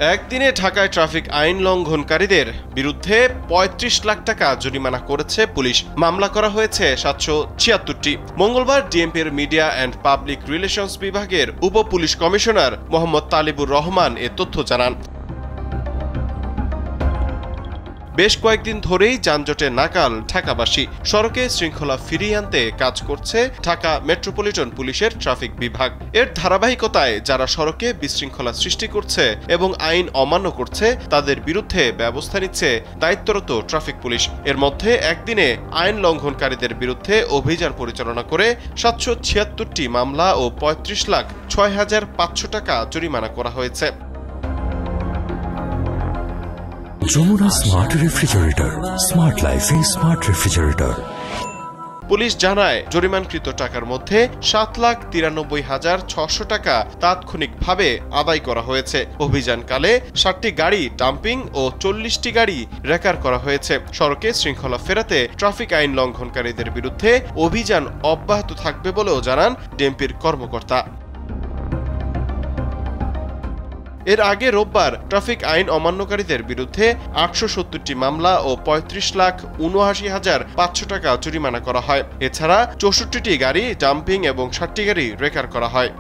একদিনে ঢাকায় ট্রাফিক আইন লঙ্ঘনকারীদের বিরুদ্ধে ৩৫ লাখ টাকা জরিমানা করেছে পুলিশ। মামলা করা হয়েছে ৭৭৬টি। মঙ্গলবার ডিএমপির মিডিয়া অ্যান্ড পাবলিক রিলেশনস বিভাগের উপ পুলিশ কমিশনার মোহাম্মদ তালিবুর রহমান এ তথ্য জানান। বেশ কয়েকদিন ধরেই যানজটে নাকাল ঢাকাবাসী। সড়কে শৃঙ্খলা ফিরিয়ে আনতে কাজ করছে ঢাকা মেট্রোপলিটন পুলিশের ট্রাফিক বিভাগ। এর ধারাবাহিকতায় যারা সড়কে বিশৃঙ্খলা সৃষ্টি করছে এবং আইন অমান্য করছে তাদের বিরুদ্ধে ব্যবস্থা নিচ্ছে দায়িত্বরত ট্রাফিক পুলিশ। এর মধ্যে একদিনে আইন লঙ্ঘনকারীদের বিরুদ্ধে অভিযান পরিচালনা করে ৭৭৬টি মামলা ও ৩৫,৬,৫০০ টাকা জরিমানা করা হয়েছে। যমুনা স্মার্ট রেফ্রিজারেটর, স্মার্ট লাইফে স্মার্ট রেফ্রিজারেটর। পুলিশ জানায় জরিমানকৃত টাকার মধ্যে ৭,৯৩,৬০০ টাকা তাৎক্ষণিকভাবে আদায় করা হয়েছে। অভিযানকালে ৬০টি গাড়ি ডাম্পিং ও ৪০টি গাড়ি রেকার করা হয়েছে। সড়কে শৃঙ্খলা ফেরাতে ট্রাফিক আইন লঙ্ঘনকারীদের বিরুদ্ধে অভিযান অব্যাহত থাকবে বলেও জানান ডিএমপির কর্মকর্তা। এর আগে রোববার ট্রাফিক আইন অমান্যকারীদের বিরুদ্ধে ৮৭০টি মামলা ও ৩৫,৭৯,৫০০ টাকা জরিমানা করা হয়। এছাড়া ৬৪টি গাড়ি ডাম্পিং এবং ৬০টি গাড়ি রেকার করা হয়।